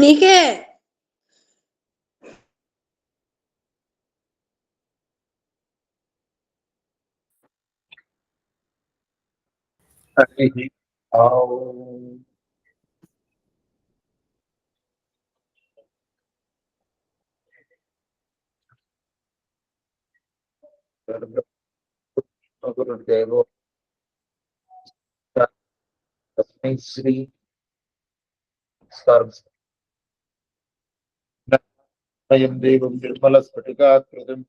నీకే గురుదేవో తస్మై శ్రీ అయం దేవం నిర్మల స్ఫటికాకృతిం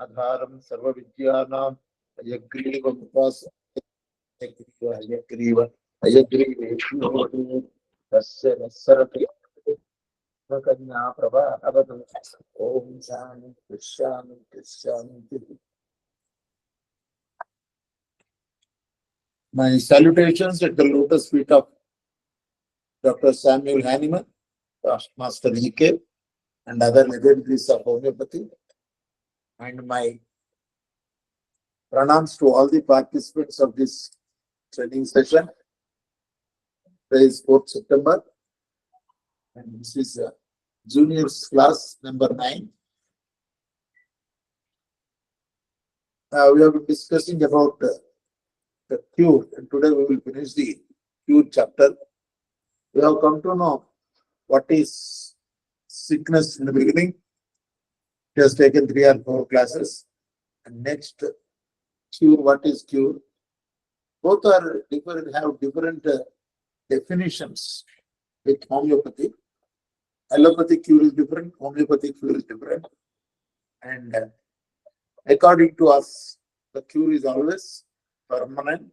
ఆధారం సర్వ విద్యానాం హయగ్రీవం హయగ్రీవ హయగ్రీవేశ్వరో తస్య నస్సరతి కన్యా ప్రభా అవతు ఓం శాంతి శాంతి శాంతి. My salutations at the lotus feet of Dr. Samuel Hahnemann, Master E.K., and other legendaries of homeopathy, and my pranams to all the participants of this training session. Today is 4th September, and this is juniors class number 9. We have been discussing about the cure, and today we will finish the cure chapter. We have come to know what is sickness in the beginning. It has taken 3 or 4 classes. And next, cure, what is cure? Both are different, have different definitions with homeopathy. Allopathic cure is different, homeopathic cure is different. And according to us, the cure is always permanent,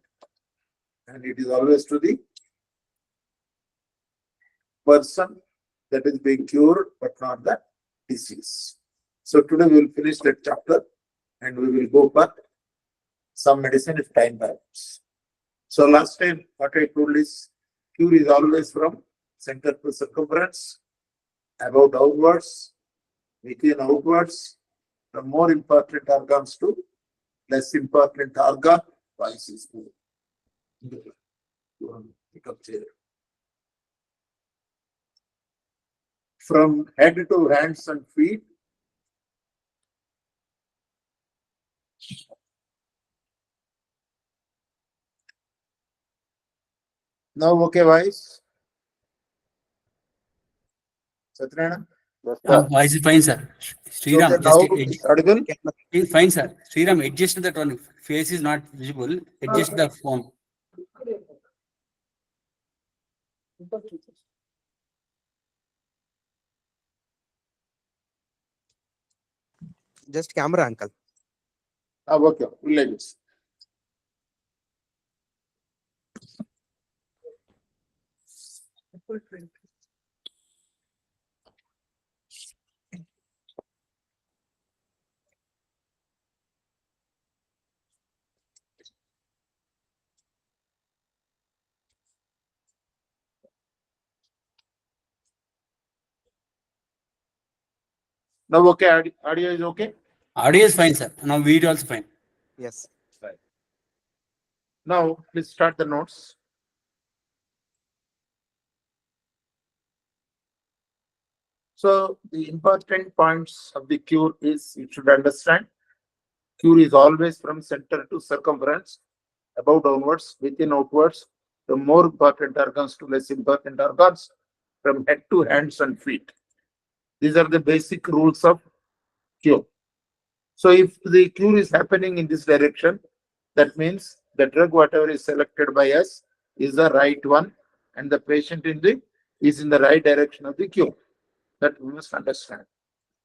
and it is always to the person that is being cured, but not the disease. So today we will finish that chapter, and we will go for some medicine if time permits. So last time what I told is cure is always from center to circumference, about outwards, within outwards, from more important organs to less important organ. Voice is good. You want to pick up chair. From head to hands and feet. Now, okay, voice. Satyarayana? Voice is fine, sir. Sriram, Okay, now it's audible? it's fine, sir. Sriram, adjust that one. Face is not visible. Adjust the phone. Just camera, uncle. Okay, like this. Now, okay, audio is okay? Audio is fine, sir. Now video also fine. Yes. Right. Now, please start the notes. So, the important points of the cure is you should understand cure is always from center to circumference, above downwards, within outwards, from more important organs to less important organs, from head to hands and feet. These are the basic rules of cure. So if the cure is happening in this direction, that means the drug whatever is selected by us is the right one, and the patient is in the right direction of the cure. That we must understand.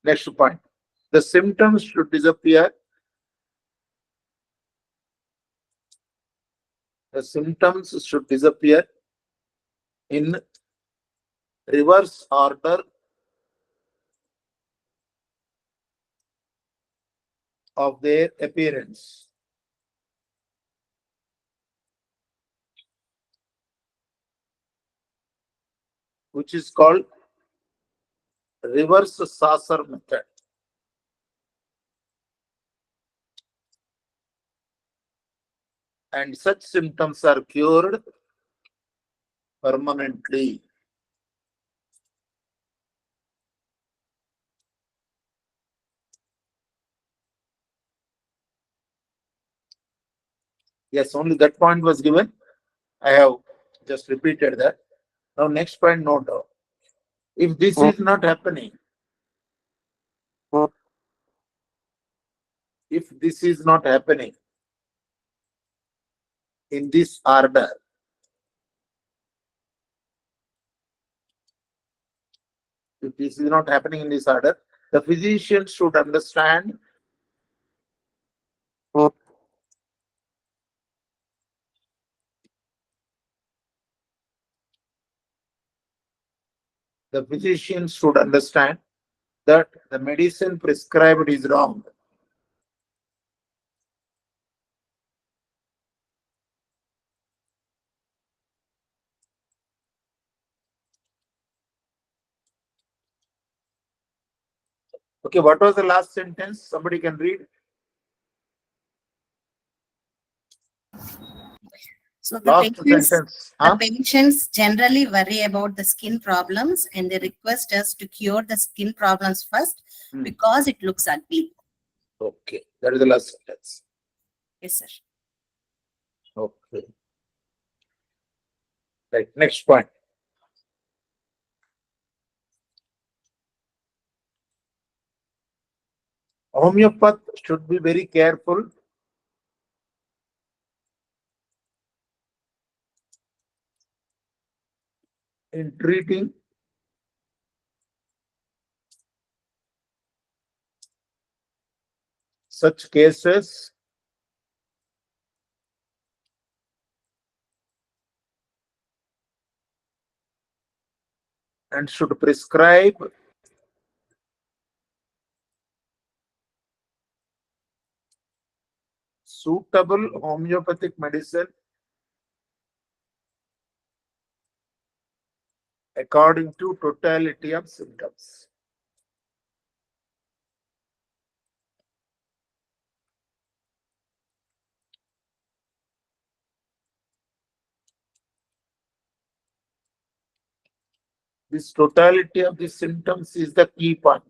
Next point. The symptoms should disappear. The symptoms should disappear in reverse order of their appearance. Which is called reverse saucer method. And such symptoms are cured permanently. Yes, only that point was given. I have just repeated that. Now next point, note down. If this is not happening, if this is not happening in this order, if this is not happening in this order, the physician should understand the physician should understand that the medicine prescribed is wrong. Okay, what was the last sentence? Somebody can read. So Last sentence. the patients generally worry about the skin problems and they request us to cure the skin problems first because it looks ugly. Okay, that is the last sentence. Yes, sir. Okay. Right, next point. Homeopath should be very careful in treating such cases and should prescribe suitable homeopathic medicine according to totality of symptoms. This totality of the symptoms is the key point.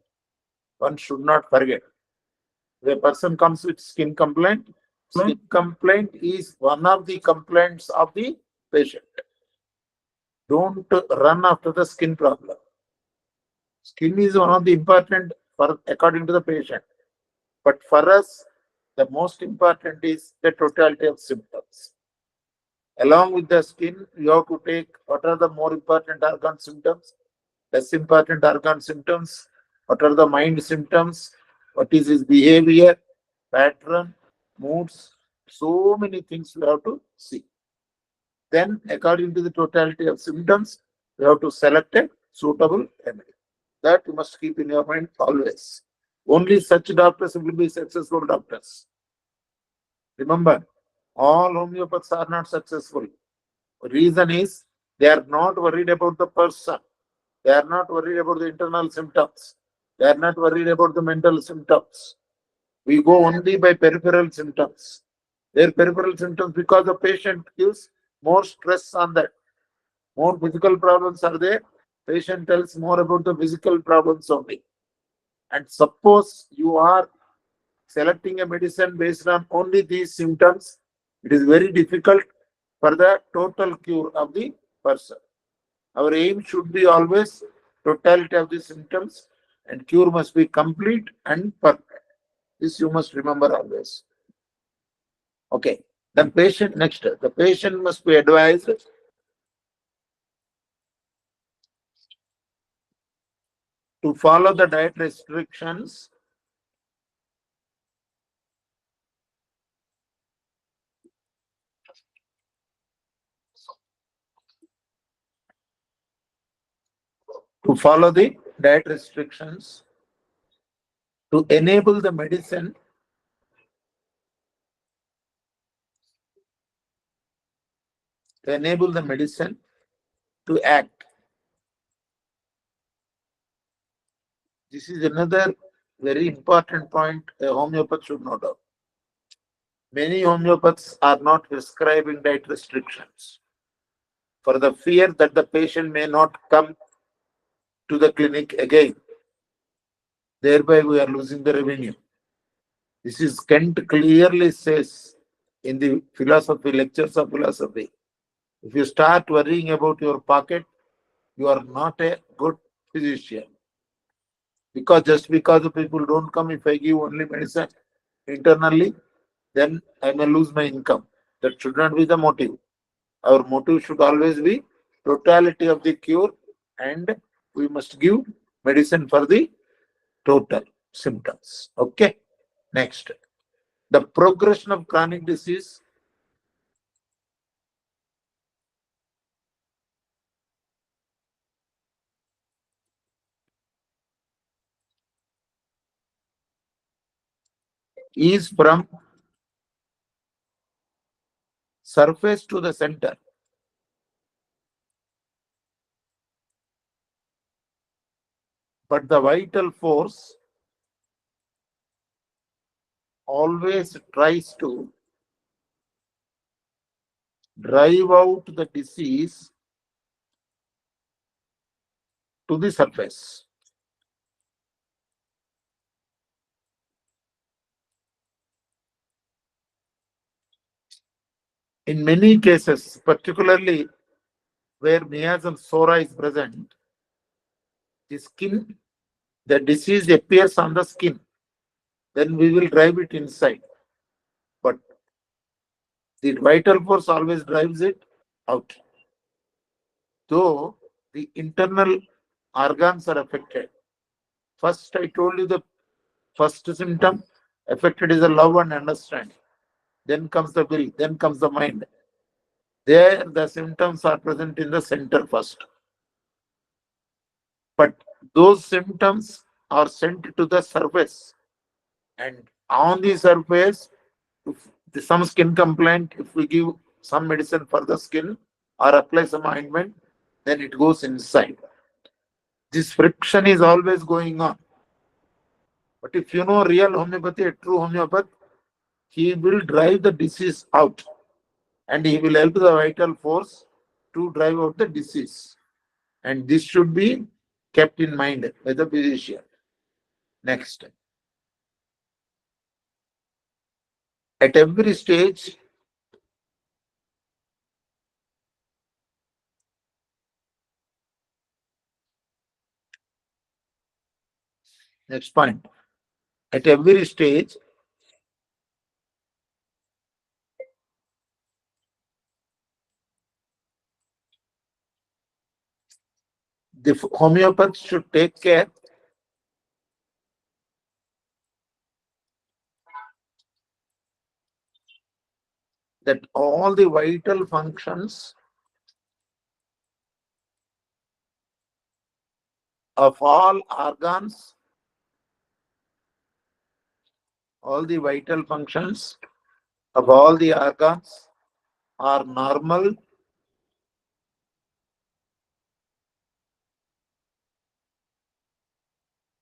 One should not forget. If a person comes with skin complaint is one of the complaints of the patient. Don't run after the skin problem. Skin is one of the important for according to the patient. But for us, the most important is the totality of symptoms. Along with the skin, you have to take what are the more important organ symptoms, less important organ symptoms, what are the mind symptoms, what is his behavior, pattern, moods, so many things we have to see. Then, according to the totality of symptoms, we have to select a suitable remedy. That you must keep in your mind always. Only such doctors will be successful doctors. Remember, all homeopaths are not successful. Reason is they are not worried about the person. They are not worried about the internal symptoms. They are not worried about the mental symptoms. We go only by peripheral symptoms. Their peripheral symptoms because the patient gives more stress on that. More physical problems are there. Patient tells more about the physical problems only. And suppose you are selecting a medicine based on only these symptoms, it is very difficult for the total cure of the person. Our aim should be always totality of the symptoms and cure must be complete and perfect. This you must remember always. Okay. Then patient next. The patient must be advised to follow the diet restrictions to follow the diet restrictions to enable the medicine to act. This is another very important point a homeopath should note of. Many homeopaths are not prescribing diet restrictions for the fear that the patient may not come to the clinic again. Thereby, we are losing the revenue. This is Kent clearly says in the philosophy, lectures of philosophy. If you start worrying about your pocket, you are not a good physician. Because just because the people don't come, if I give only medicine internally, then I may lose my income. That should not be the motive. Our motive should always be totality of the cure, and we must give medicine for the total symptoms. Okay. Next, the progression of chronic disease is from surface to the center. But the vital force always tries to drive out the disease to the surface. In many cases, particularly where miasm sora is present, the skin, the disease appears on the skin, then we will drive it inside. But the vital force always drives it out. Though the internal organs are affected. First, I told you the first symptom affected is the love and understanding. Then comes the will, then comes the mind. There, the symptoms are present in the center first. But those symptoms are sent to the surface. And on the surface, if some skin complaint, if we give some medicine for the skin or apply some ointment, then it goes inside. This friction is always going on. But if you know real homeopathy, a true homeopath, he will drive the disease out and he will help the vital force to drive out the disease. And this should be kept in mind by the physician. Next. At every stage, next point. At every stage, the homeopath should take care that all the vital functions of all organs, all the vital functions of all the organs are normal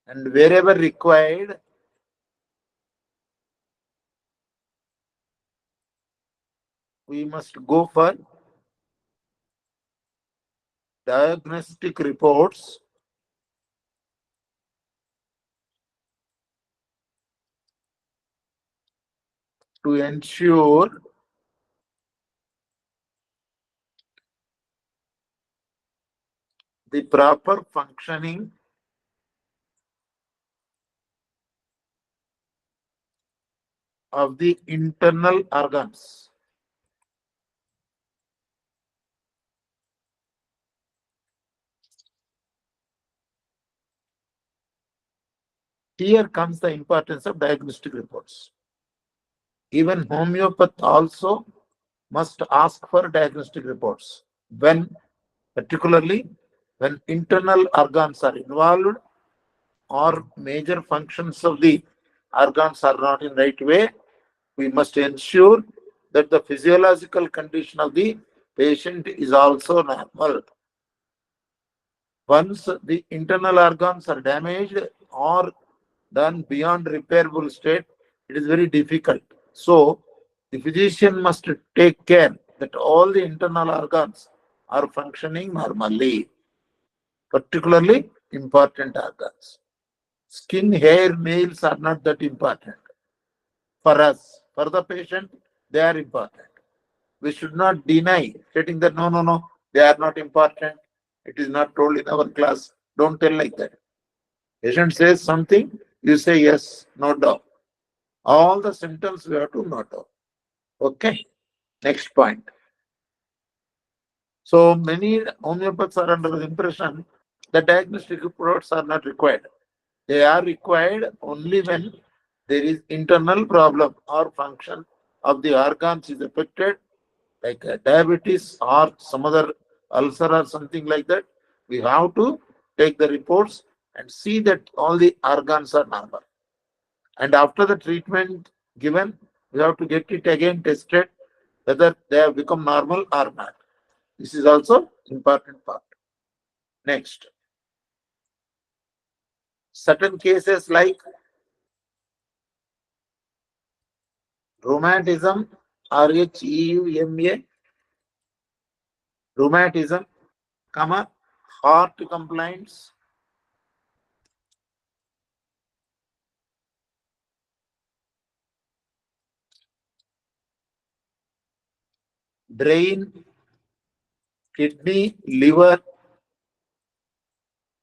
and wherever required, we must go for diagnostic reports to ensure the proper functioning of the internal organs. Here comes the importance of diagnostic reports. Even homeopath also must ask for diagnostic reports particularly when internal organs are involved or major functions of the organs are not in right way. We must ensure that the physiological condition of the patient is also normal. Once the internal organs are damaged or done beyond repairable state, it is very difficult. So, the physician must take care that all the internal organs are functioning normally, particularly important organs. Skin, hair, nails are not that important. For us, for the patient, they are important. We should not deny, stating that no, they are not important. It is not told in our class. Don't tell like that. Patient says something, you say yes, no doubt. All the symptoms we have to note out. Okay. Next point. So many homeopaths are under the impression that diagnostic reports are not required. They are required only when there is internal problem or function of the organs is affected, like diabetes or some other ulcer or something like that. We have to take the reports and see that all the organs are normal. And after the treatment given, we have to get it again tested whether they have become normal or not. This is also important part. Next, certain cases like rheumatism, RHEUMA, rheumatism, heart complaints, brain, kidney, liver,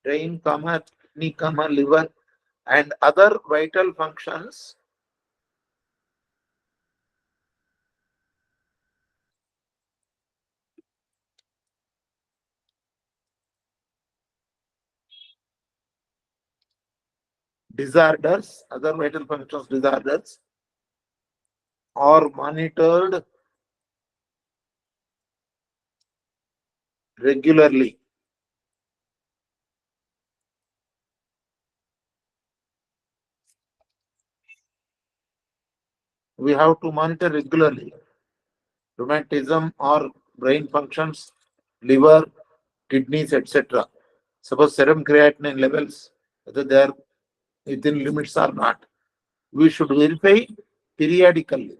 kidney, liver, and other vital functions. Disorders, other vital functions disorders are monitored regularly. We have to monitor regularly. Rheumatism or brain functions, liver, kidneys, etc. Suppose serum creatinine levels, whether they are within limits or not, we should verify periodically.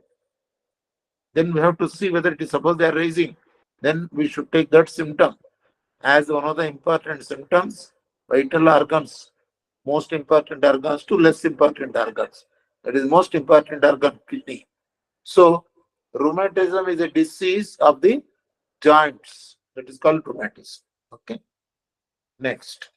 Then we have to see whether it is, suppose they are raising, then we should take that symptom as one of the important symptoms, vital organs, most important organs to less important organs. That is most important organ, kidney. So rheumatism is a disease of the joints. That is called rheumatism. Okay. Next.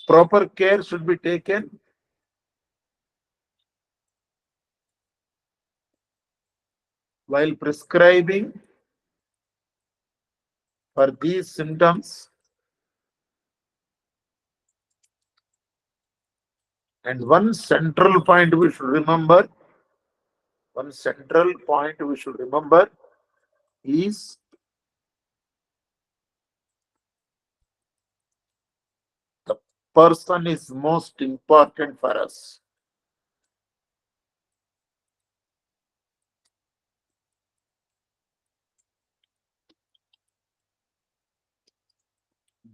Proper care should be taken while prescribing for these symptoms, and one central point we should remember is the person is most important for us.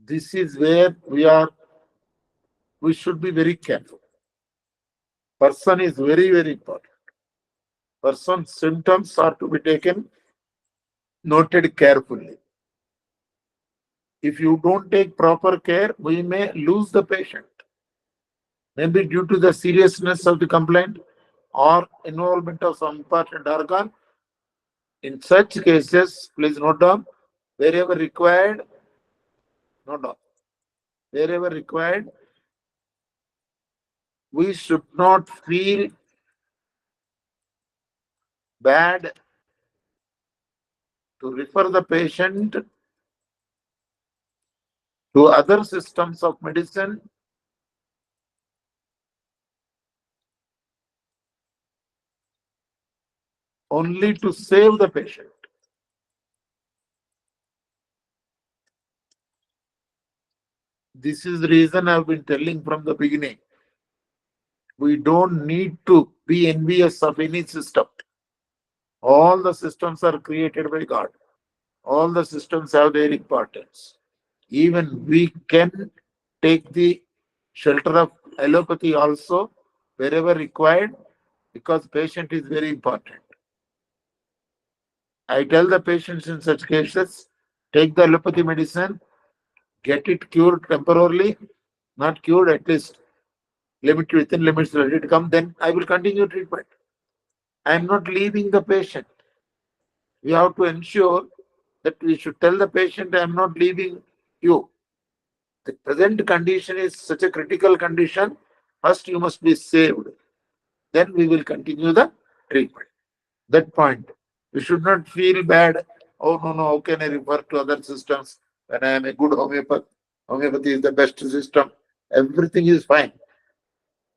This is where we should be very careful. Person is very, very important. Person's symptoms are to be taken, noted carefully. If you don't take proper care, we may lose the patient. Maybe due to the seriousness of the complaint or involvement of some important organ. In such cases, please note down, wherever required, note down, wherever required, we should not feel bad to refer the patient to other systems of medicine only to save the patient. This is the reason I've been telling from the beginning. We don't need to be envious of any system. All the systems are created by God. All the systems have their importance. Even we can take the shelter of allopathy also wherever required, because patient is very important. I tell the patients in such cases, take the allopathy medicine, get it cured temporarily, not cured, at least within limits, let it come, then I will continue treatment. I am not leaving the patient. We have to ensure that we should tell the patient, I am not leaving you. The present condition is such a critical condition. First, you must be saved. Then we will continue the treatment. That point. We should not feel bad. Oh, no, how can I refer to other systems when I am a good homeopath? Homeopathy is the best system. Everything is fine.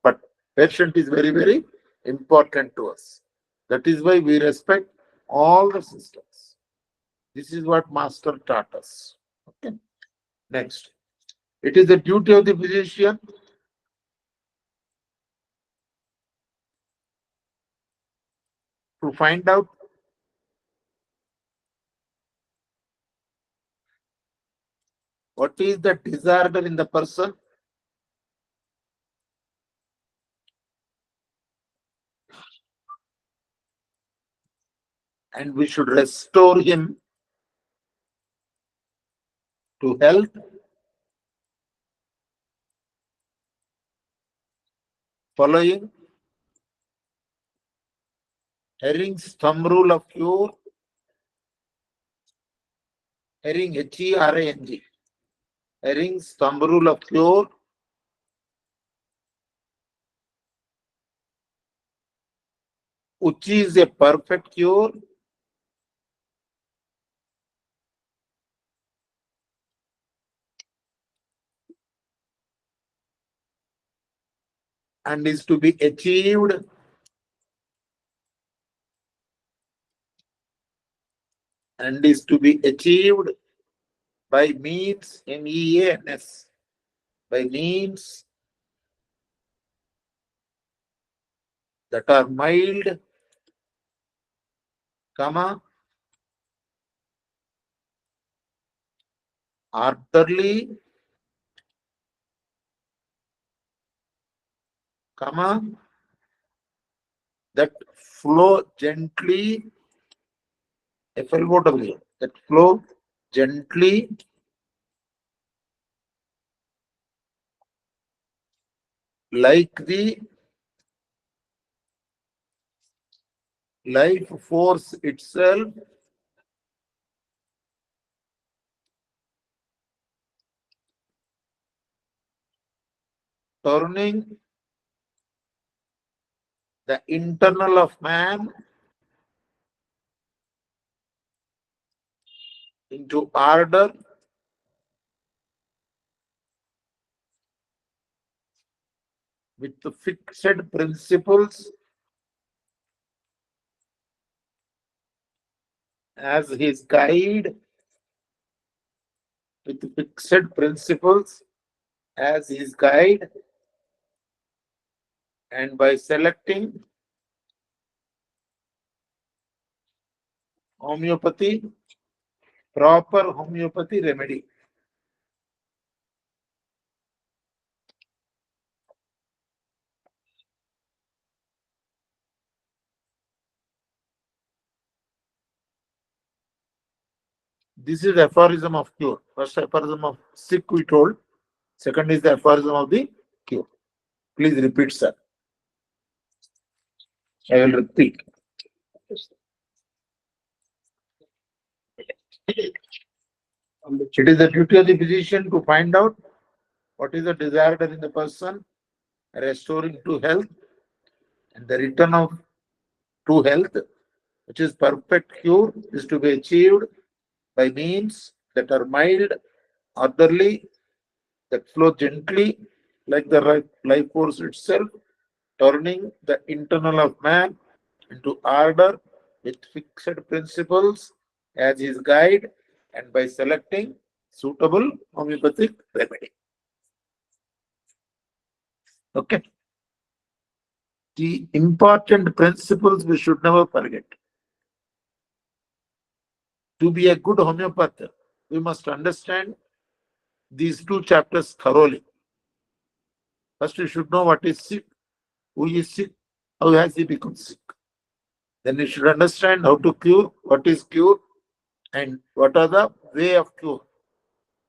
But patient is very, very important to us. That is why we respect all the systems. This is what Master taught us. Okay. Next. It is the duty of the physician to find out what is the disorder in the person and we should restore him to health following Herring's thumb rule of cure, Herring H-E-R-A-N-G. Herring's thumb rule of cure, which is a perfect cure, and is to be achieved by means, MEANS, by means that are mild, orderly, that flow gently, FLOW, that flow gently like the life force itself, turning the internal of man into order with the fixed principles as his guide, with fixed principles as his guide, and by selecting homeopathy, proper homeopathy remedy. This is the aphorism of cure. First aphorism of sick we told. Second is the aphorism of the cure. Please repeat, sir. I will repeat. It is the duty of the physician to find out what is the disorder in the person, restoring to health, and the return of to health, which is perfect cure, is to be achieved by means that are mild, orderly, that flow gently like the life force itself, turning the internal of man into order with fixed principles as his guide, and by selecting suitable homeopathic remedy. Okay. The important principles we should never forget. To be a good homeopath, we must understand these two chapters thoroughly. First, you should know what is sick, who is sick, how has he become sick. Then you should understand how to cure, what is cure, and what are the way of cure.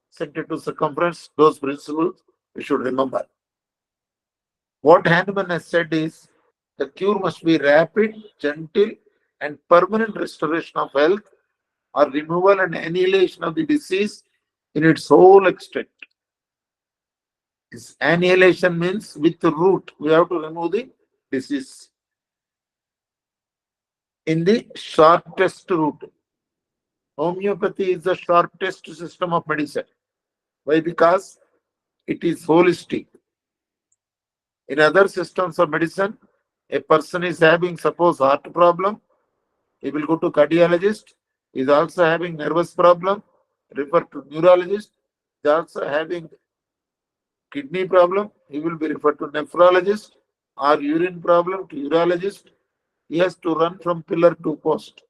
Center to circumference, those principles we should remember. What Hahnemann has said is the cure must be rapid, gentle, and permanent restoration of health or removal and annihilation of the disease in its whole extent. This annihilation means with the root, we have to remove the disease in the shortest route. Homeopathy is the shortest system of medicine. Why? Because it is holistic. In other systems of medicine, a person is having, suppose, heart problem, he will go to cardiologist. He is also having nervous problem, refer to neurologist. He is also having kidney problem, he will be referred to nephrologist, or urine problem to urologist. He has to run from pillar to post.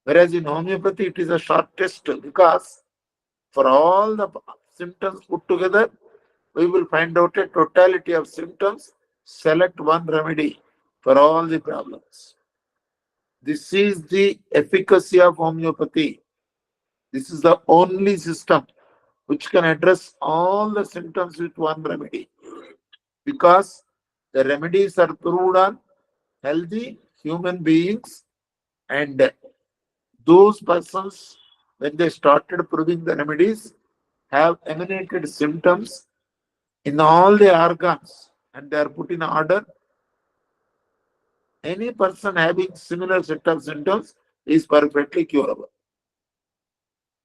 Whereas in homeopathy, it is a shortest because for all the symptoms put together, we will find out a totality of symptoms, select one remedy for all the problems. This is the efficacy of homeopathy. This is the only system which can address all the symptoms with one remedy, because the remedies are proved on healthy human beings, and those persons, when they started proving the remedies, have emanated symptoms in all the organs and they are put in order. Any person having similar set of symptoms is perfectly curable.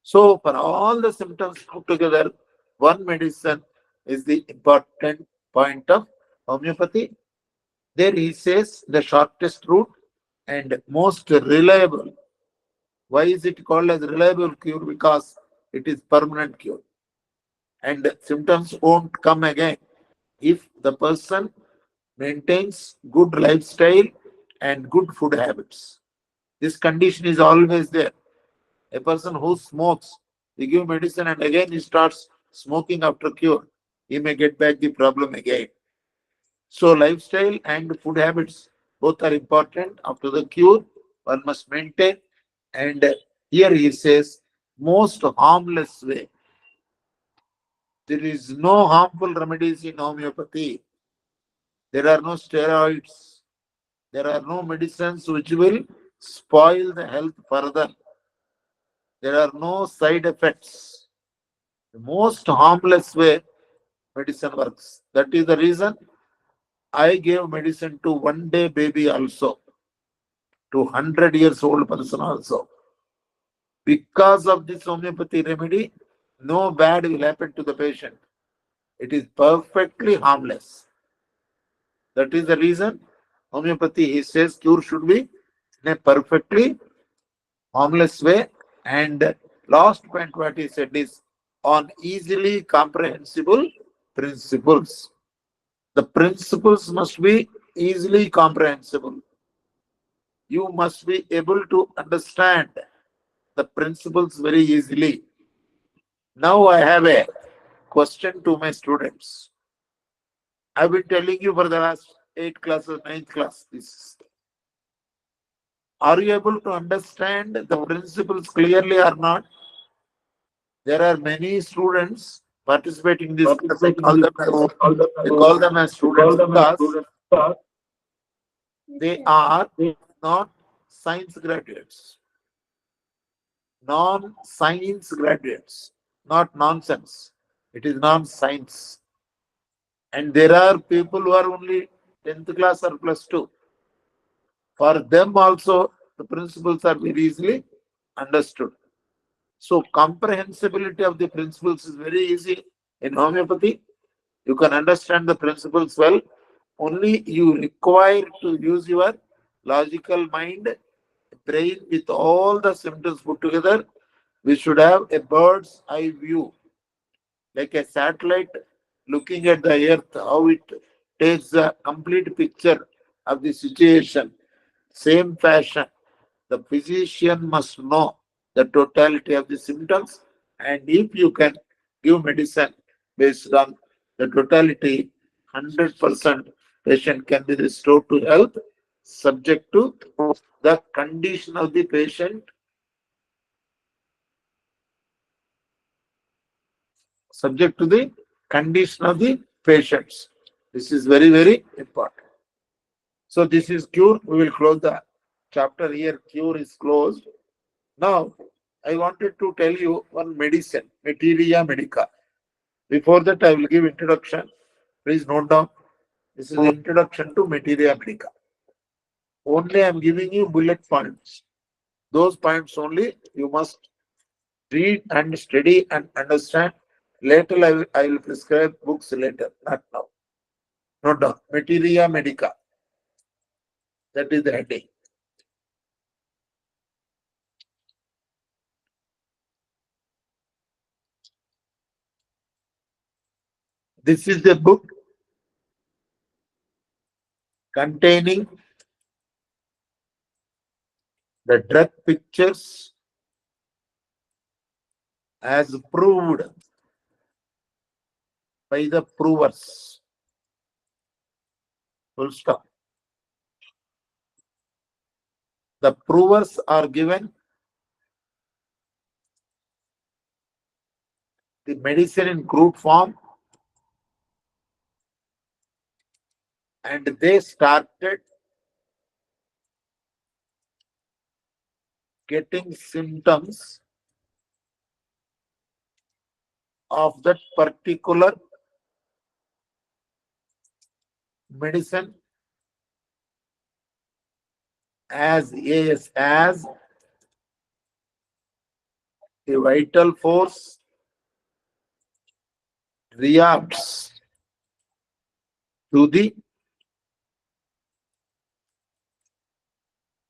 So for all the symptoms put together, one medicine is the important point of homeopathy. There he says the shortest route and most reliable. Why is it called as reliable cure? Because it is permanent cure. And symptoms won't come again if the person maintains good lifestyle and good food habits. This condition is always there. A person who smokes, they give medicine and again he starts smoking after cure, he may get back the problem again. So lifestyle and food habits both are important. After the cure, one must maintain. And here he says, most harmless way. There is no harmful remedies in homeopathy. There are no steroids. There are no medicines which will spoil the health further. There are no side effects. The most harmless way medicine works. That is the reason I gave medicine to 1 day baby also, to 100 years old person also. Because of this homeopathy remedy, no bad will happen to the patient. It is perfectly harmless. That is the reason homeopathy, he says, cure should be in a perfectly harmless way. And last point what he said is on easily comprehensible principles. The principles must be easily comprehensible. You must be able to understand the principles very easily. Now I have a question to my students. I've been telling you for the last 8 classes, 9th class. This. Are you able to understand the principles clearly or not? There are many students participating in this class. They call them as students because they are not science graduates. Non-science graduates. Not nonsense. It is non-science. And there are people who are only 10th class or +2. For them also, the principles are very easily understood. So comprehensibility of the principles is very easy in homeopathy. You can understand the principles well. Only you require to use your logical mind, brain with all the symptoms put together. We should have a bird's eye view, like a satellite looking at the earth, how it takes a complete picture of the situation. Same fashion, the physician must know the totality of the symptoms, and if you can give medicine based on the totality, 100% patient can be restored to health, subject to the condition of the patient, subject to the condition of the patients. This is very, very important. So this is cure. We will close the chapter here. Cure is closed. Now, I wanted to tell you one medicine, Materia Medica. Before that, I will give introduction. Please note down. This is introduction to Materia Medica. Only I am giving you bullet points. Those points only you must read and study and understand. Later, I will prescribe books later, not now. Note down. Materia Medica. That is the heading. This is the book containing the drug pictures as proved by the provers. Full stop. The provers are given the medicine in crude form, and they started getting symptoms of that particular medicine as a vital force reacts to the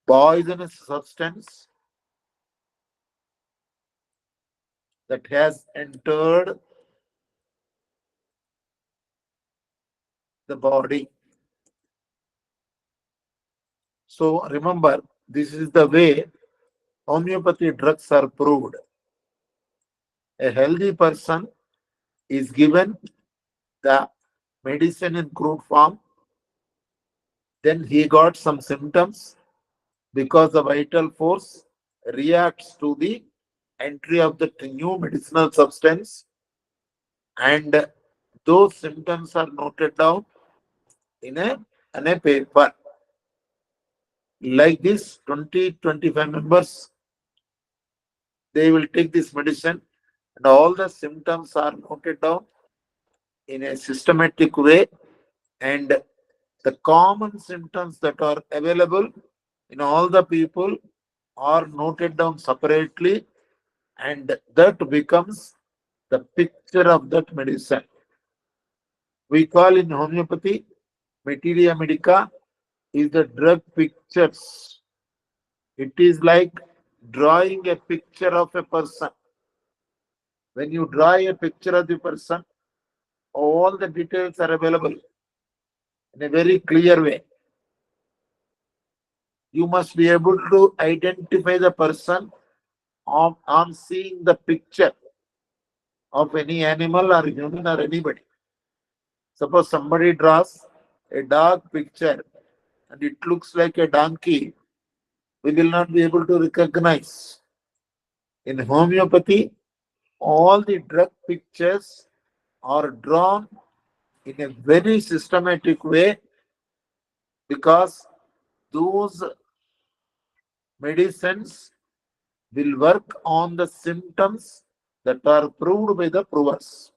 poisonous substance that has entered the body. So remember, this is the way homeopathy drugs are proved. A healthy person is given the medicine in crude form, then he got some symptoms because the vital force reacts to the entry of the new medicinal substance, and those symptoms are noted down in a paper. Like this, 20-25 members, they will take this medicine, and all the symptoms are noted down in a systematic way, and the common symptoms that are available in all the people are noted down separately, and that becomes the picture of that medicine. We call in homeopathy, Materia Medica is the drug pictures. It is like drawing a picture of a person. When you draw a picture of the person, all the details are available in a very clear way. You must be able to identify the person on seeing the picture of any animal or human or anybody. Suppose somebody draws a dog picture and it looks like a donkey, we will not be able to recognize. In homeopathy, all the drug pictures are drawn in a very systematic way, because those medicines will work on the symptoms that are proved by the provers.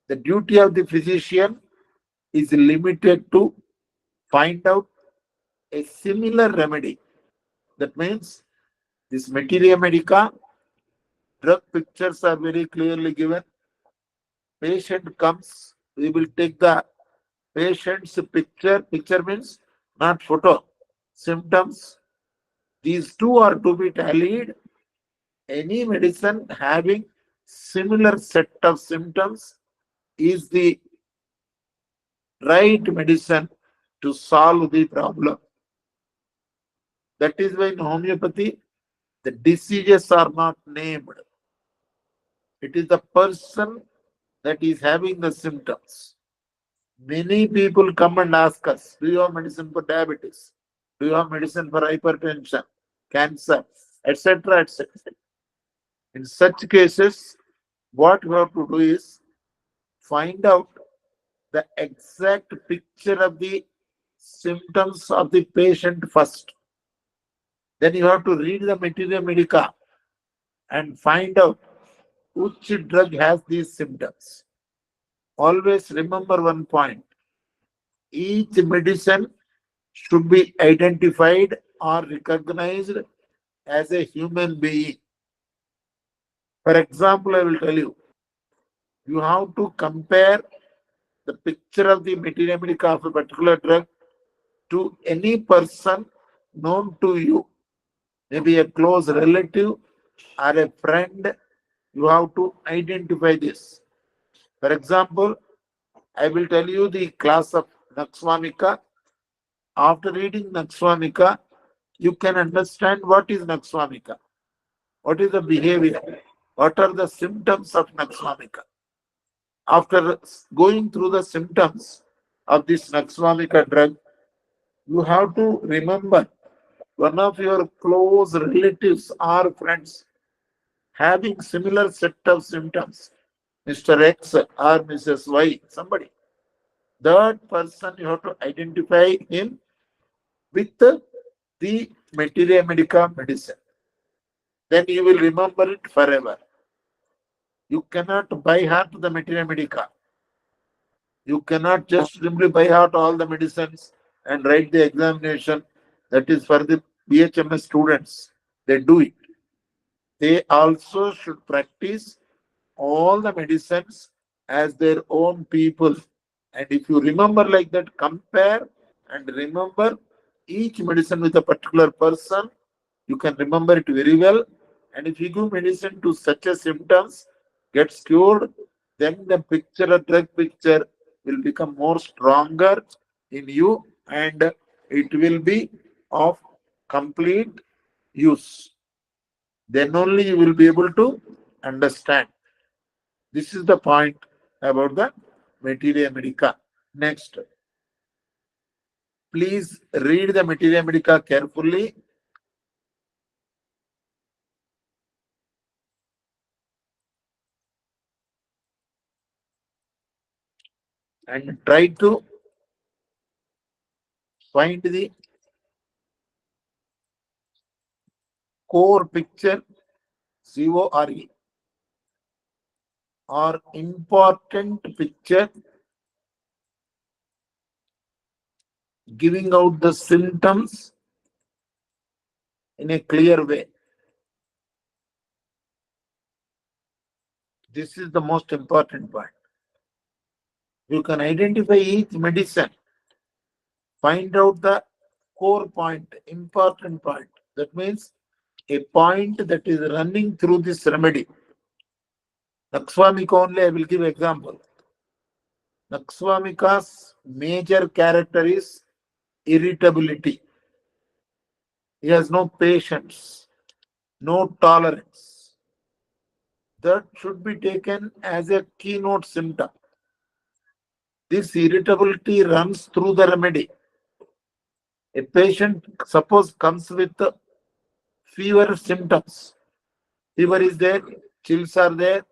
The duty of the physician is limited to find out a similar remedy. That means this Materia Medica, drug pictures are very clearly given. Patient comes, we will take the patient's picture. Picture means not photo. Symptoms. These two are to be tallied. Any medicine having similar set of symptoms is the right medicine to solve the problem. That is why in homeopathy, the diseases are not named. It is the person that is having the symptoms. Many people come and ask us, do you have medicine for diabetes? Do you have medicine for hypertension, cancer, etc., etc.? In such cases, what we have to do is find out the exact picture of the symptoms of the patient first. Then you have to read the materia medica and find out which drug has these symptoms. Always remember one point. Each medicine should be identified or recognized as a human being. For example, I will tell you, you have to compare the picture of the materia medica of a particular drug to any person known to you, maybe a close relative or a friend. You have to identify this. For example, I will tell you the class of Naxwamika. After reading Naxwamika, you can understand what is Naxwamika, what is the behavior, what are the symptoms of Naxwamika. After going through the symptoms of this Naxwamika drug, you have to remember one of your close relatives or friends having similar set of symptoms, Mr. X or Mrs. Y, somebody. That person you have to identify him with the materia medica medicine. Then you will remember it forever. You cannot by heart the materia medica. You cannot just simply by heart all the medicines and write the examination. That is for the BHMS students. They do it. They also should practice all the medicines as their own people. And if you remember like that, compare and remember each medicine with a particular person, you can remember it very well. And if you give medicine to such a symptoms, gets cured, then the picture, a drug picture, will become more stronger in you and it will be of complete use. Then only you will be able to understand. This is the point about the materia medica. Next, please read the materia medica carefully. And try to find the core picture, CORE, or important picture giving out the symptoms in a clear way. This is the most important point. You can identify each medicine, find out the core point, important point. That means a point that is running through this remedy. Naxwamika only, I will give example. Naxwamika's major character is irritability. He has no patience, no tolerance. That should be taken as a keynote symptom. This irritability runs through the remedy. A patient, suppose, comes with fever symptoms. Fever is there, chills are there,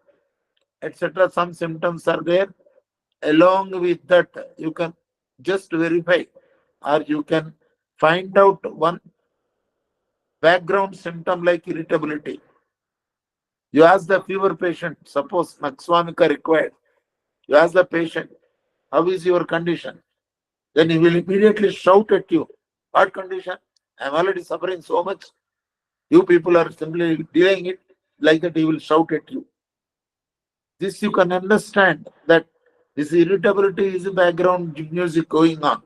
etc. Some symptoms are there. Along with that, you can just verify or you can find out one background symptom like irritability. You ask the fever patient, suppose Naxwamika required. You ask the patient, how is your condition? Then he will immediately shout at you, what condition? I am already suffering so much. You people are simply delaying it. Like that, he will shout at you. This you can understand that this irritability is a background music going on.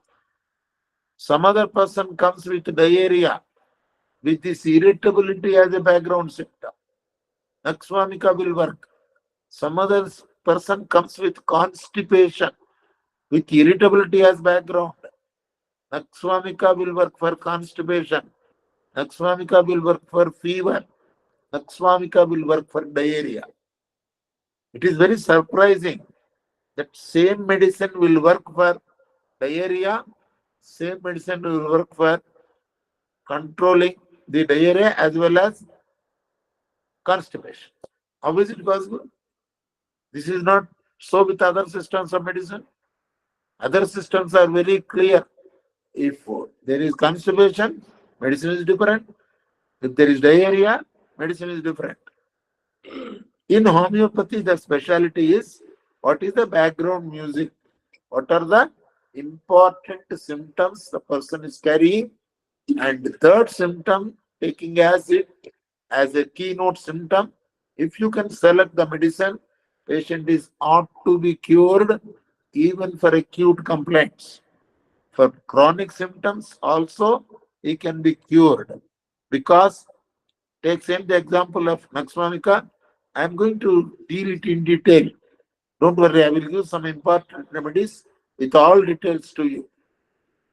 Some other person comes with diarrhea, with this irritability as a background symptom. Naxwamika will work. Some other person comes with constipation, with irritability as background. Naxwamika will work for constipation. Naxwamika will work for fever. Naxwamika will work for diarrhea. It is very surprising that same medicine will work for diarrhea, same medicine will work for controlling the diarrhea as well as constipation. How is it possible? This is not so with other systems of medicine. Other systems are very clear. If there is constipation, medicine is different. If there is diarrhea, medicine is different. In homeopathy, the specialty is what is the background music? What are the important symptoms the person is carrying? And the third symptom, taking as it as a keynote symptom, if you can select the medicine, patient is ought to be cured even for acute complaints. For chronic symptoms also, he can be cured. Because, take same the example of Naxvanika, I am going to deal it in detail. Don't worry, I will give some important remedies with all details to you.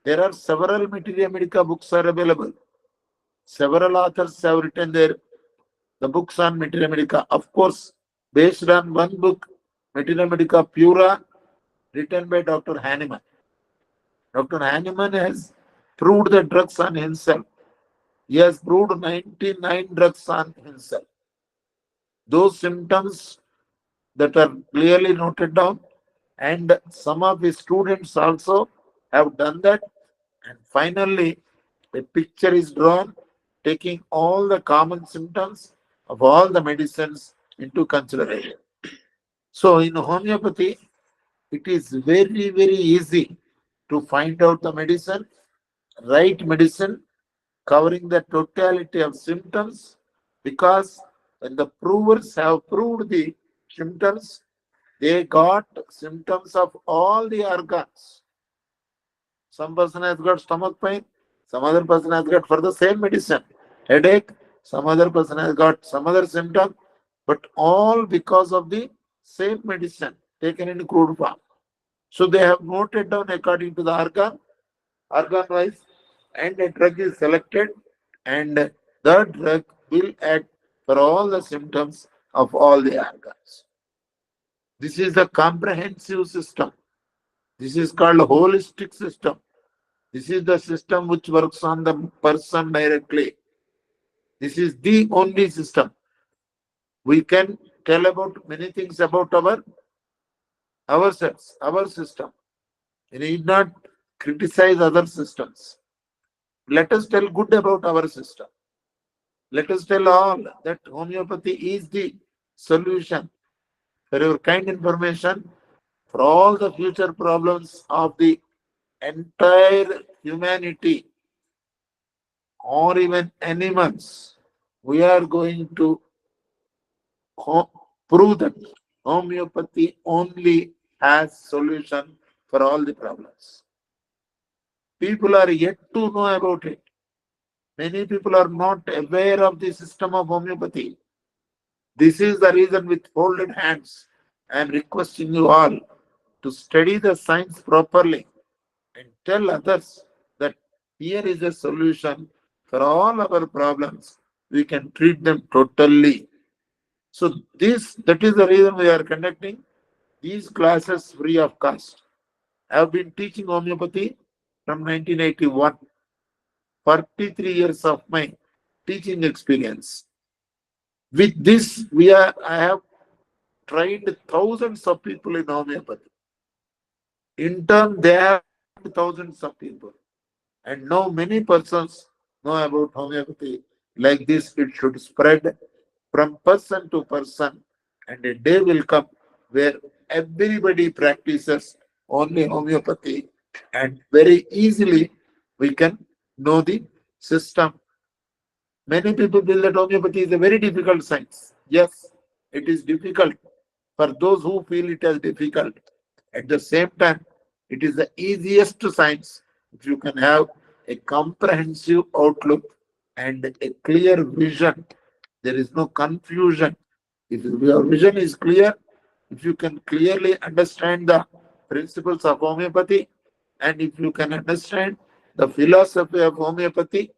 There are several Materia Medica books are available. Several authors have written the books on Materia Medica. Of course, based on one book, Materia Medica Pura, written by Dr. Hahnemann. Dr. Hahnemann has proved the drugs on himself. He has proved 99 drugs on himself. Those symptoms that are clearly noted down, and some of his students also have done that. And finally, a picture is drawn taking all the common symptoms of all the medicines into consideration. So in homeopathy, it is very, very easy to find out the right medicine covering the totality of symptoms, because when the provers have proved the symptoms, they got symptoms of all the organs. Some person has got stomach pain, some other person has got for the same medicine, headache, some other person has got some other symptom, but all because of the same medicine taken in crude form. So they have noted down according to the organ wise, and a drug is selected, and the drug will act for all the symptoms of all the organs. This is the comprehensive system. This is called holistic system. This is the system which works on the person directly. This is the only system. We can tell about many things about ourselves, our system. We need not criticize other systems. Let us tell good about our system. Let us tell all that homeopathy is the solution. For your kind information, for all the future problems of the entire humanity or even animals, we are going to prove that homeopathy only has solution for all the problems. People are yet to know about it. Many people are not aware of the system of homeopathy. This is the reason, with folded hands, I am requesting you all to study the science properly and tell others that here is a solution for all our problems. We can treat them totally. So that is the reason we are conducting these classes free of cost. I have been teaching homeopathy from 1981. 43 years of my teaching experience. With this, I have trained thousands of people in homeopathy. In turn, they have trained thousands of people. And now many persons know about homeopathy. Like this, it should spread from person to person. And a day will come where everybody practices only homeopathy, and very easily we can know the system. Many people feel that homeopathy is a very difficult science. Yes, it is difficult for those who feel it as difficult. At the same time, it is the easiest science if you can have a comprehensive outlook and a clear vision. There is no confusion. If your vision is clear, if you can clearly understand the principles of homeopathy, and if you can understand the philosophy of homeopathy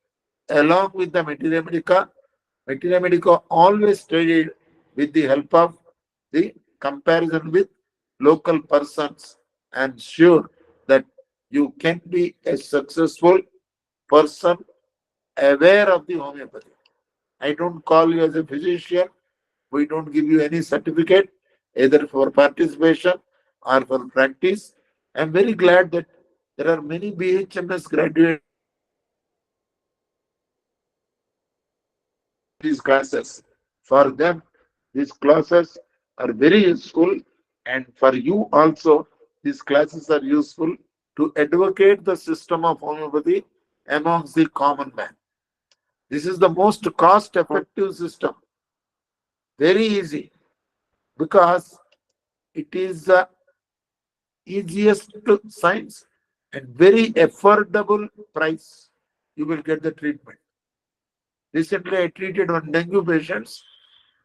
along with the Materia Medica always studied with the help of the comparison with local persons, and sure that you can be a successful person aware of the homeopathy. I don't call you as a physician. We don't give you any certificate either for participation or for practice. I'm very glad that there are many BHMS graduates in these classes. For them, these classes are very useful, and for you also, these classes are useful to advocate the system of homeopathy amongst the common man. This is the most cost-effective system. Very easy, because it is the easiest science and very affordable price. You will get the treatment. Recently, I treated one dengue patients.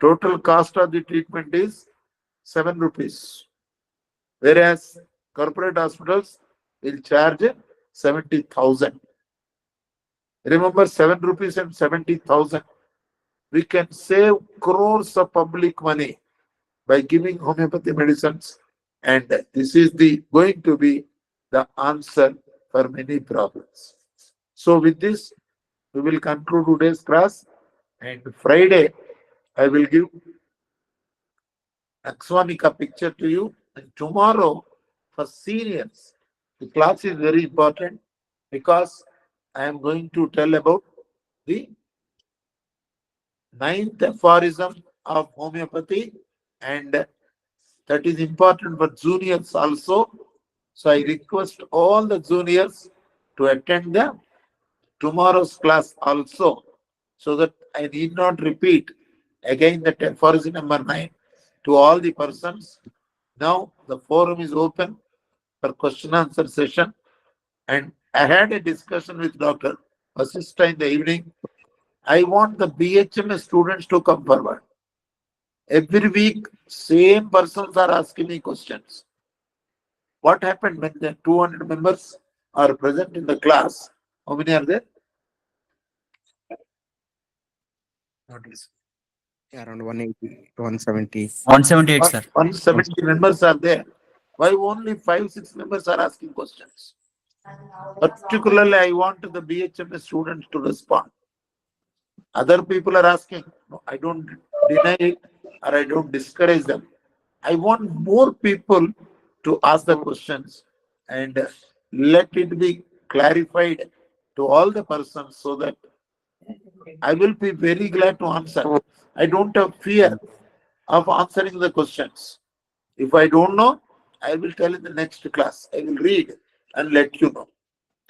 Total cost of the treatment is 7 rupees, whereas corporate hospitals will charge 70,000. Remember, 7 rupees and 70,000. We can save crores of public money by giving homeopathy medicines, and this is going to be the answer for many problems. So with this, we will conclude today's class, and Friday I will give Axonica picture to you, and tomorrow for seniors, the class is very important because I am going to tell about the ninth aphorism of homeopathy, and that is important for juniors also. So I request all the juniors to attend the tomorrow's class also, so that I need not repeat again the aphorism number 9 to all the persons. Now the forum is open for question answer session, and I had a discussion with Dr. Vasista in the evening. I want the BHMS students to come forward. Every week, same persons are asking me questions. What happened when the 200 members are present in the class? How many are there? Around 180, 170. 178, sir. 170 members are there. Why only 5-6 members are asking questions? Particularly, I want the BHMS students to respond. Other people are asking. No, I don't deny it, or I don't discourage them. I want more people to ask the questions, and let it be clarified to all the persons, so that I will be very glad to answer. I don't have fear of answering the questions. If I don't know, I will tell in the next class. I will read and let you know.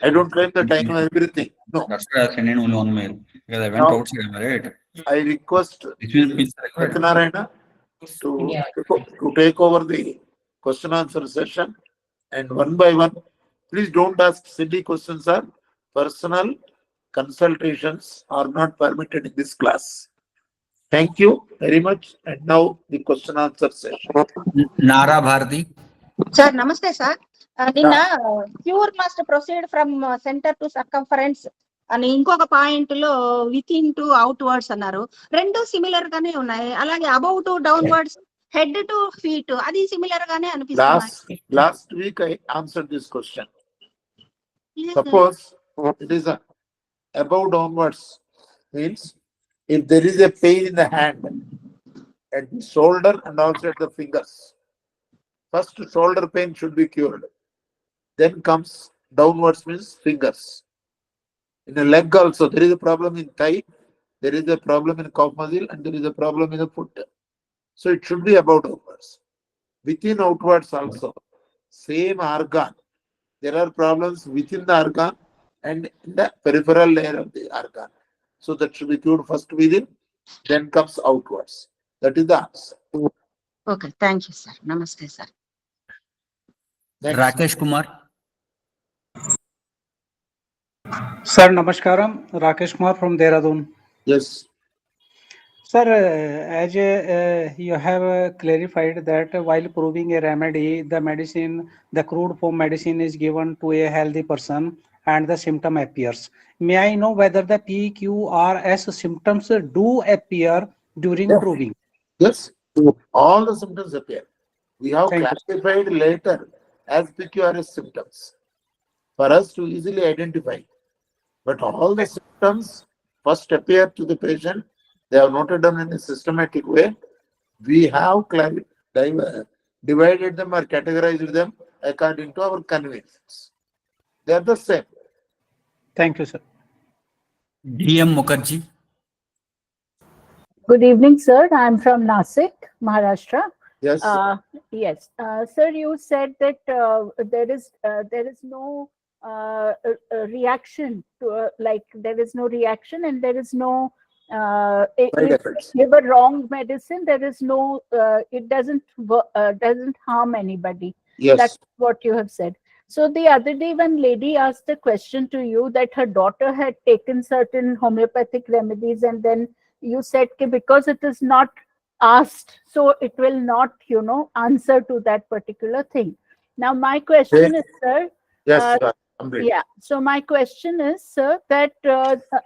I don't claim that I know everything. No. That's why I sent in only one mail, because I went Now, outside, right? I request Which will be required. Satyanarayana to take over the question answer session, and one by one, please don't ask silly questions, sir. Personal consultations are not permitted in this class. Thank you very much. And now the question answer session. Nara Bharati. Sir, namaste, sir. నిన్న cure must proceed from centre to circumference అని ఇంకొక point లో with in to out words అన్నారు. రెండు similar గానే ఉన్నాయి. అలాగే above to down words, head to feet, అది సిమిలర్ గానే అనిపిస్తుంది. Last week I answered this question. Suppose it is above downwards, means if there is a pain in the hand, at the shoulder and also at the fingers, first shoulder pain should be cured. Then comes downwards, means fingers. In the leg also, there is a problem in thigh, there is a problem in calf muscle, and there is a problem in the foot. So it should be about downwards. Within outwards also, same organ. There are problems within the organ and in the peripheral layer of the organ. So that should be cured first within, then comes outwards. That is the answer. Okay, thank you sir. నమస్తే sir. Next. Rakesh Kumar. Sir, Namaskaram. Rakesh Kumar from Dehradun. Yes. Sir, as you have clarified that while proving a remedy, the crude form medicine is given to a healthy person and the symptom appears. May I know whether the PQRS symptoms do appear during proving? Yes. All the symptoms appear. We have Thank you. classified later as PQRS symptoms for us to easily identify. But all the symptoms first appear to the patient. They are noted down in a systematic way. We have divided them or categorized them according to our convenience. They are the same. Thank you, sir. DM Mukherjee. Good evening, sir. I'm from Nasik, Maharashtra. Yes. Yes, sir. You said that there is no reaction to like there is no reaction and there is no Side if effects. you give a wrong medicine, there is no it doesn't harm anybody. Yes. That's what you have said. So the other day, when lady asked a question to you that her daughter had taken certain homeopathic remedies, and then you said कि because it is not asked, so it will not, answer to that particular thing. Now, my question is, sir, Yes. Complete. yeah. So my question is, sir, that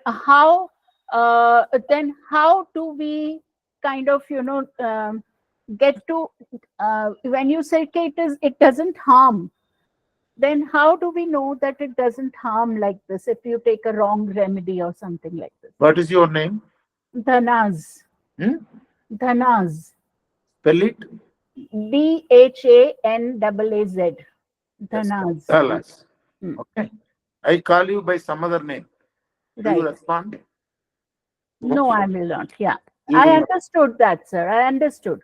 how then how do we kind of get to when you say कि it doesn't harm, then how do we know that it doesn't harm like this if you take a wrong remedy or something like this? What is your name? Dhanaz. Dhanaz. Spell it. DHANAAZ. Dhanaz. Tell us. Hmm. Okay. I call you by some other name. Do you Right. respond? No, I will not. Yeah. You I will not. understood that, sir. I understood.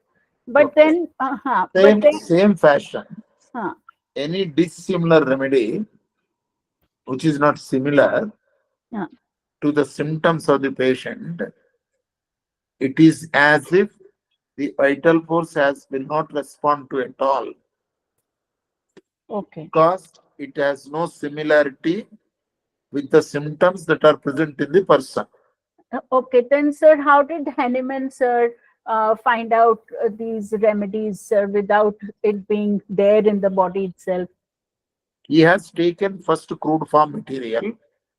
But Okay. then, but then, Same fashion. huh. Any dissimilar remedy which is not similar Yeah. to the symptoms of the patient, it is as if the vital force will not respond to at all, Okay. because it has no similarity with the symptoms that are present in the person. Okay, then, sir, how did Hahnemann, sir, find out these remedies, sir, without it being there in the body itself? He has taken first crude form material,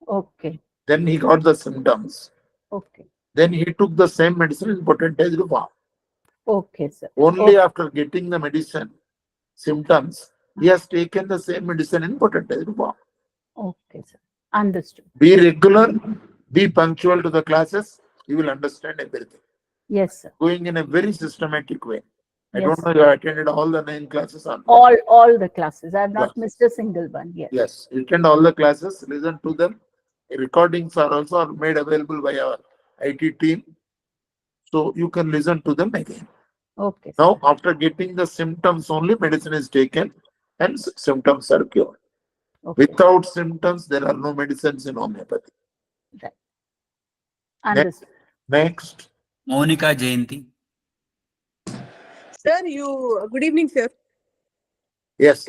Okay, then he got the symptoms, okay, then he took the same medicine in potentized form. okay, sir. Only after getting the medicine symptoms, he has taken the same medicine in potentized form. Okay, sir. Understood. Be regular, be punctual to the classes, you will understand everything. Yes, sir. Going in a very systematic way. I Yes, don't know, you have attended all the 9 classes or not. all the classes. I've not Yeah. missed a single one. Yes. Yes, attend all the classes, listen to them. Recordings are also made available by our IT team. So you can listen to them again. Okay, sir. Now, after getting the symptoms only, medicine is taken and symptoms are cured. Okay. Without symptoms, there are no medicines in homeopathy. Right. Understood. Next. Monica Jayanti. Sir, good evening, sir. Yes.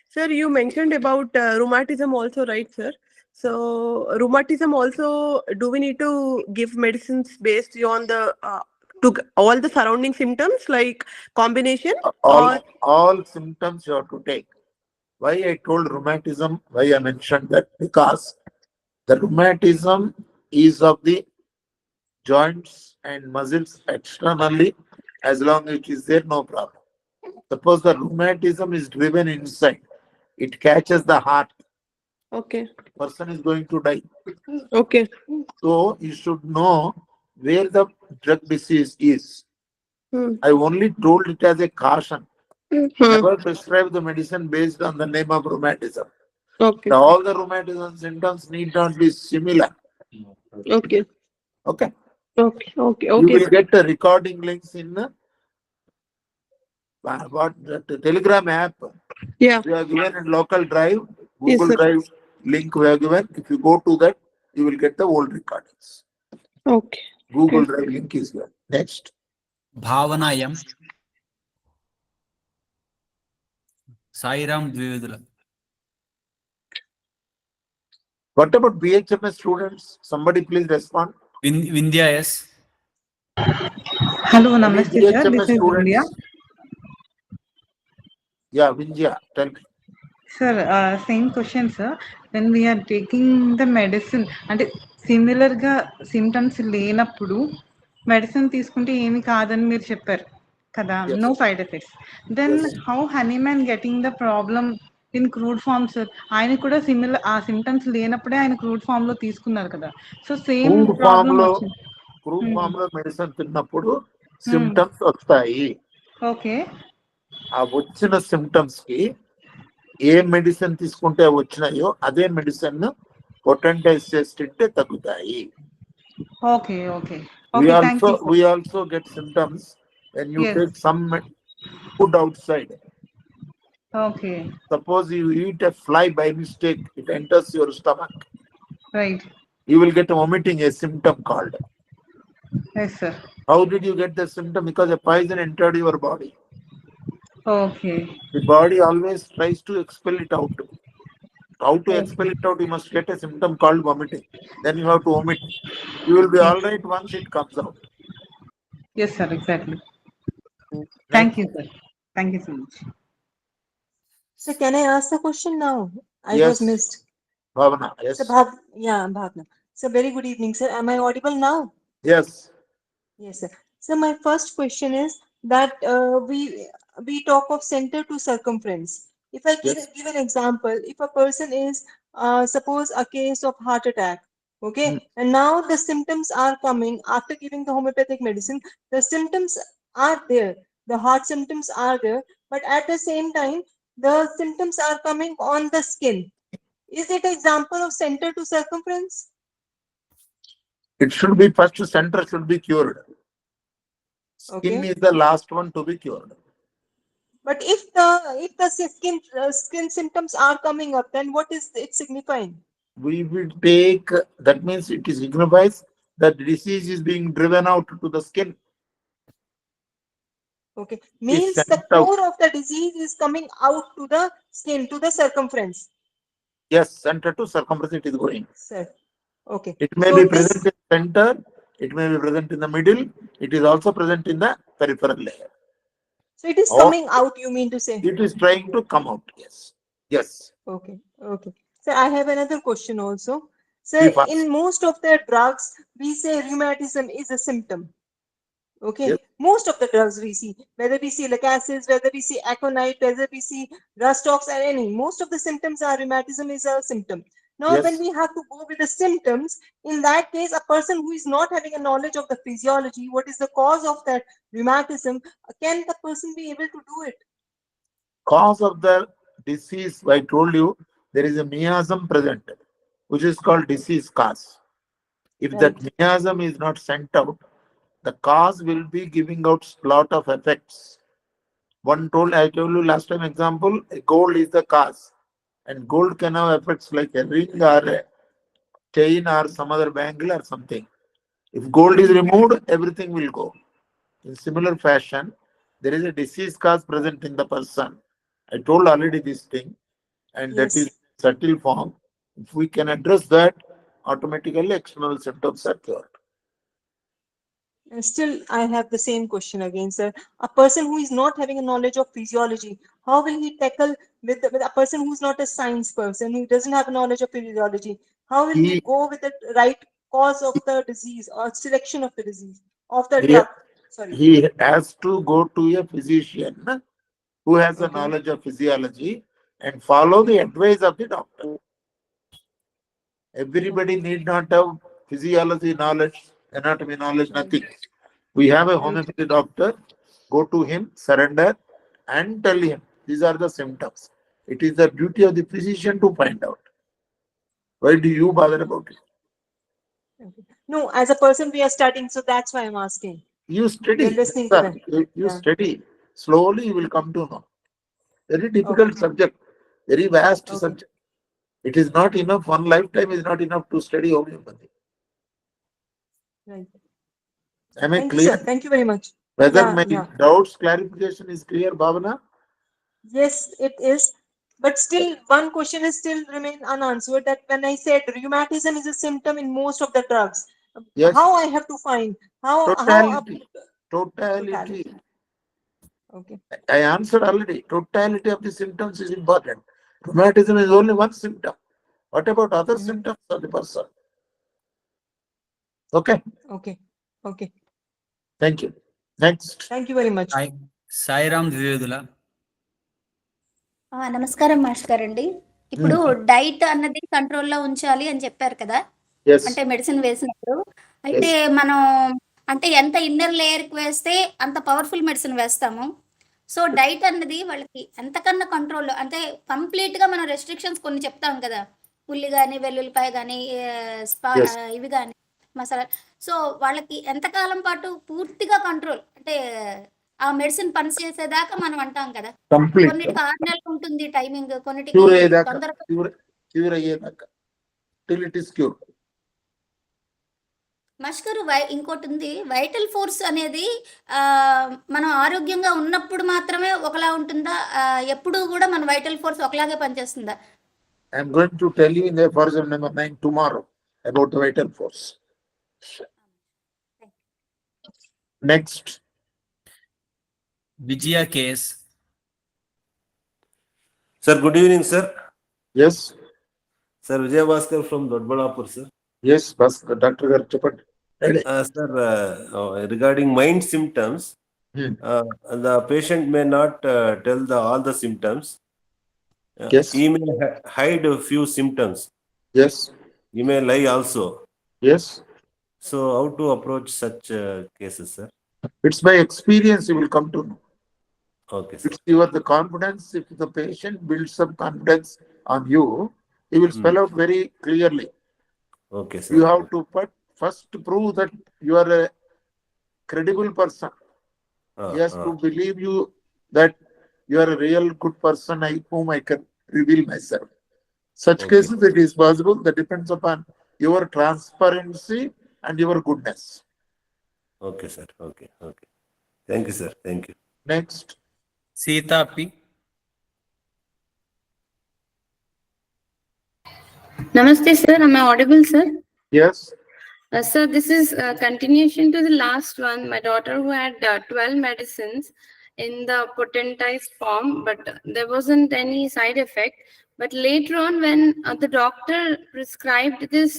Sir, you mentioned about rheumatism also, right, sir? So, rheumatism also, do we need to give medicines based on the to all the surrounding symptoms, like combination? All symptoms you have to take. Why I told rheumatism, why I mentioned that? Because the rheumatism is of the joints and muscles externally. As long as it is there, no problem. Suppose the rheumatism is driven inside, it catches the heart, Okay. person is going to die. Okay. So you should know where the drug disease is. I only told it as a caution. Never prescribe the medicine based on the name of rheumatism. Okay. All the rheumatism symptoms need not be similar. Okay. Okay. Okay. Okay. You Okay. will get the recording links in the Telegram app. Yeah. We have given in local drive, Yes, Google sir. Drive link we have given. If you go to that, you will get the old recordings. Okay. Google Okay. Drive link is there. Next. Bhavana M. Sairam Dvivedula. What about BHMS students? Somebody please respond. Vindhya S. Hello, Any Namaste, sir. BHMS This is India. students? Yeah, Vindhya, tell me. Sir, same question, sir. When we are taking the medicine, అంటే similar గా symptoms లేనప్పుడు medicine తీసుకుంటే ఏమి కాదని మీరు చెప్పారు కదా, Yes. no side effects. Then Yes. how Hahnemann getting the problem in crude form, sir? ఆయన కూడా సిమిలర్ ఆ సిమ్టమ్స్ లేనప్పుడే ఆయన క్రూడ్ ఫామ్ లో తీసుకున్నారు కదా, so same Crude problem form lo, వచ్చింది. crude form lo medicine తిన్నప్పుడు symptoms వస్తాయి. ఓకే. ఆ వచ్చిన symptoms కి ఏ మెడిసిన్ తీసుకుంటే వచ్చినాయో అదే మెడిసిన్ పొటెంటైజ్ చేస్తుంటే తగ్గుతాయి. Okay, okay. Okay, thank you, sir. We also get symptoms when you Yes. take some food outside. Okay, Suppose you eat a fly by mistake, it enters your stomach. right. You will get vomiting, a symptom called. Yes, sir. How did you get the symptom? Because a poison entered your body. Okay. The body always tries to expel it out. How to Okay. expel it out? You must get a symptom called vomiting. Then you have to vomit. You will be Yes. all right once it comes out. Yes, sir, exactly. Next, Thank you, sir. Thank you so much. So can I ask the question now? I Yes. was missed. Bhavana, yes. So Bhavna. So very good evening, sir. Am I audible now? Yes. Yes, sir. So my first question is that we talk of center to circumference. If I give an example, if a person is suppose a case of heart attack, okay, and now the symptoms are coming after giving the homeopathic medicine, the symptoms are there, the heart symptoms are there, but at the same time, the symptoms are coming on the skin. Is it an example of center to circumference? It should be first center should be cured. Skin Okay. is the last one to be cured. But if the skin symptoms are coming up, then what is it signifying? We will take, that means it is signifies that disease is being driven out to the skin. Okay, means the core of the disease is coming out to the skin, to the circumference. Yes, center to circumference it is going. Sir, okay. It may be present in the center, it may be present in the middle, it is also present in the peripheral layer. So it is coming out, you mean to say? It is trying to come out, yes. Yes. Okay, okay. So I have another question also. So in most of the drugs, we say rheumatism is a symptom. Okay, yes. Most of the drugs we see, whether we see lacasis, whether we see aconite, whether we see rustox or any, most of the symptoms are rheumatism is a symptom. Now, yes. when we have to go with the symptoms, in that case, a person who is not having a knowledge of the physiology, what is the cause of that rheumatism, can the person be able to do it? Cause of the disease, I told you, there is a miasm present, which is called disease cause. If that miasm is not sent out, the cause will be giving out lot of effects. I told you last time example, gold is the cause. And gold can have effects like a ring or a chain or some other bangle or something. If gold is removed, everything will go. In similar fashion, there is a disease cause present in the person. I told already this thing, and that is subtle form. If we can address that, automatically external symptoms are cured. And still, I have the same question again, sir. A person who is not having a knowledge of physiology, how will he tackle with a person who's not a science person, who doesn't have knowledge of physiology? How will he go with the right cause of the disease or selection of the disease, of the drug? Sorry. He has to go to a physician who has a knowledge of physiology and follow the advice of the doctor. Everybody need not have physiology knowledge, anatomy knowledge, nothing. We have a homeopathy doctor, go to him, surrender, and tell him these are the symptoms. It is the duty of the physician to find out. Why do you bother about it? No, as a person we are studying, so that's why I'm asking. You study, You're listening to them. you study. Slowly you will come to know. Very difficult subject, very vast subject. It is not enough, one lifetime is not enough to study homeopathy. Right. Am I Thank clear? you, sir. Thank you very much. Whether my doubts, clarification is clear, Bhavana? Yes, it is. But still, one question is still remain unanswered, that when I said rheumatism is a symptom in most of the drugs, how I have to find? Totality. Okay. I answered already. Totality of the symptoms is important. Rheumatism is only one symptom. What about other symptoms of the person? Okay. Okay. Okay. Thank you. Next. Thank you very much. Sairam Dwivedula. నమస్కారం master గారండి. ఇప్పుడు diet అన్నది కంట్రోల్లో ఉంచాలి అని చెప్పారు కదా, అంటే మెడిసిన్ వేసినప్పుడు. అయితే మనం అంటే ఎంత ఇన్నర్ లేయర్కి వేస్తే అంత పవర్ఫుల్ మెడిసిన్ వేస్తాము. సో డైట్ అన్నది వాళ్ళకి ఎంతకన్నా కంట్రోల్, అంటే కంప్లీట్ గా మనం రెస్ట్రిక్షన్స్ కొన్ని చెప్తాం కదా, ఉల్లి కానీ వెల్లుల్లిపాయ కానీ Yes. ఇవి కానీ మసాలా. సో వాళ్ళకి ఎంతకాలం పాటు పూర్తిగా కంట్రోల్, అంటే ఆ మెడిసిన్ పనిచేసేదాకా మనం అంటాం కదా, Complete. కొన్నిటికి 6 నెలలు ఉంటుంది టైమింగ్, కొన్నిటికి Cure అయ్యేదాకా. తొందరగా. Cure అయ్యేదాకా. Till it is cured. మష్కరు ఇంకోటి ఉంది, వైటల్ ఫోర్స్ అనేది మనం ఆరోగ్యంగా ఉన్నప్పుడు మాత్రమే ఒకలా ఉంటుందా, ఎప్పుడు కూడా మన వైటల్ ఫోర్స్ ఒకలాగే పనిచేస్తుందా? I am going to tell you in the version number 9 tomorrow about the vital force. Next. Vijaya case. Sir, good evening, sir. Yes. Sir, Vijay Bhaskar from Dodbalapur, sir. Yes, Dr. Garchapan. Sir, regarding mind symptoms, the patient may not tell all the symptoms. Yes. He may hide a few symptoms. Yes. He may lie also. Yes. So, how to approach such cases, sir? It's by experience you will come to know. Okay, sir. It's your the confidence. If the patient builds some confidence on you, he will spell out very clearly. Okay, sir. You have to first prove that you are a credible person. He has to believe you that you are a real good person whom I can reveal myself. Such cases it is possible. That depends upon your transparency and your goodness. Okay, sir. Okay. Thank you, sir. Thank you. Next. Sita P. Namaste, sir. Am I audible, sir? Yes. Sir, this is a continuation to the last one. My daughter who had 12 medicines in the potentized form, but there wasn't any side effect. But later on, when the doctor prescribed this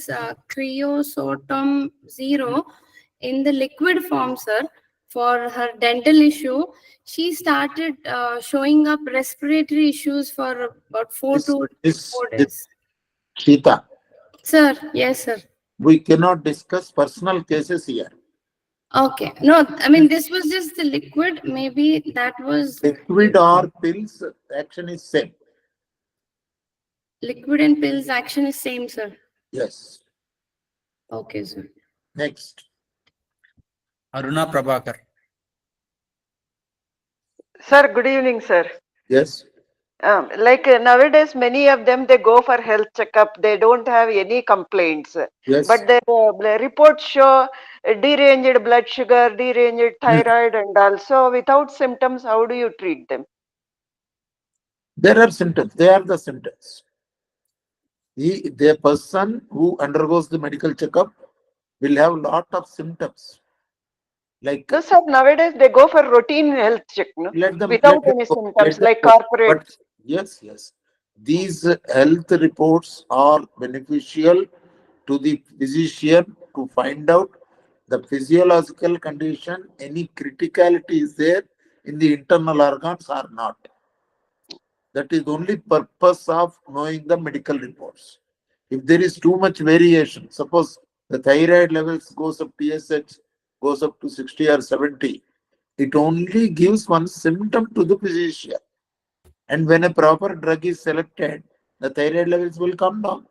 creosotum 0 in the liquid form, sir, for her dental issue, she started showing up respiratory issues for about 4 days. Sita. Sir, yes, sir. We cannot discuss personal cases here. Okay. No, I mean, this was just the liquid. Maybe that was... Liquid or pills, action is same. Liquid and pills action is same, sir. Yes. Okay, sir. Next. Aruna Prabhakar. Sir, good evening, sir. Yes. Like nowadays, many of them, they go for health checkup. They don't have any complaints. Yes. But their reports show deranged blood sugar, deranged thyroid, and also without symptoms. How do you treat them? There are symptoms. They are the symptoms. The person who undergoes the medical checkup will have lot of symptoms. Like no, sir, nowadays they go for routine health check, no? Without any symptoms, like corporate. But yes. These health reports are beneficial to the physician to find out the physiological condition, any criticality is there in the internal organs or not. That is the only purpose of knowing the medical reports. If there is too much variation, suppose the thyroid levels goes up, TSH goes up to 60 or 70, it only gives one symptom to the physician. And when a proper drug is selected, the thyroid levels will come down.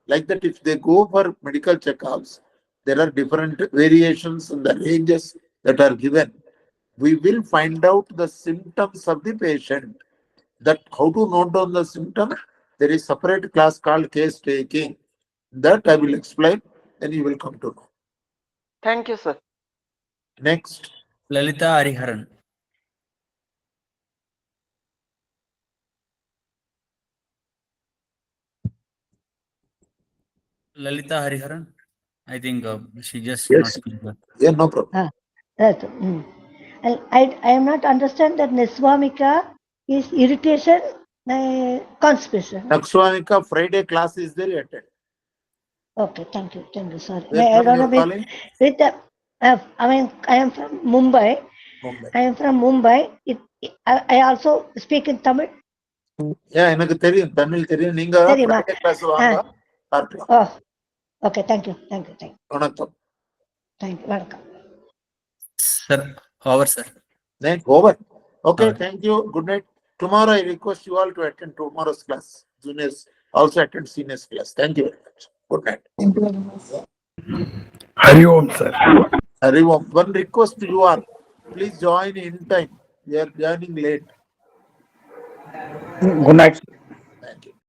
Like that, if they go for medical checkups, there are different variations in the ranges that are given. We will find out the symptoms of the patient. That how to note down the symptom, there is separate class called case taking. That I will explain, then you will come to know. Thank you, sir. Next. Lalita Hariharan. Lalita Hariharan. I think she just Yes. not. Yeah, no problem. Right. I am not understand that Neswamika is irritation, constipation. Nakswamika Friday class is there attend. Okay, thank you, sorry. Where I from don't you know calling? I am from Mumbai. I am from Mumbai. I also speak in Tamil. Yeah, எனக்கு தெரியும் தமிழ் தெரியும். நீங்க Friday class வாங்க பார்க்கலாம். Oh, okay, thank you. வணக்கம். Thank you, welcome. Sir, over, sir. Then over. Okay, thank you. Good night. Tomorrow I request you all to attend tomorrow's class. Juniors also attend seniors class. Thank you very much. Good night. Hari Om, sir. Hari Om. One request to you all. Please join in time. We are joining late. Good night.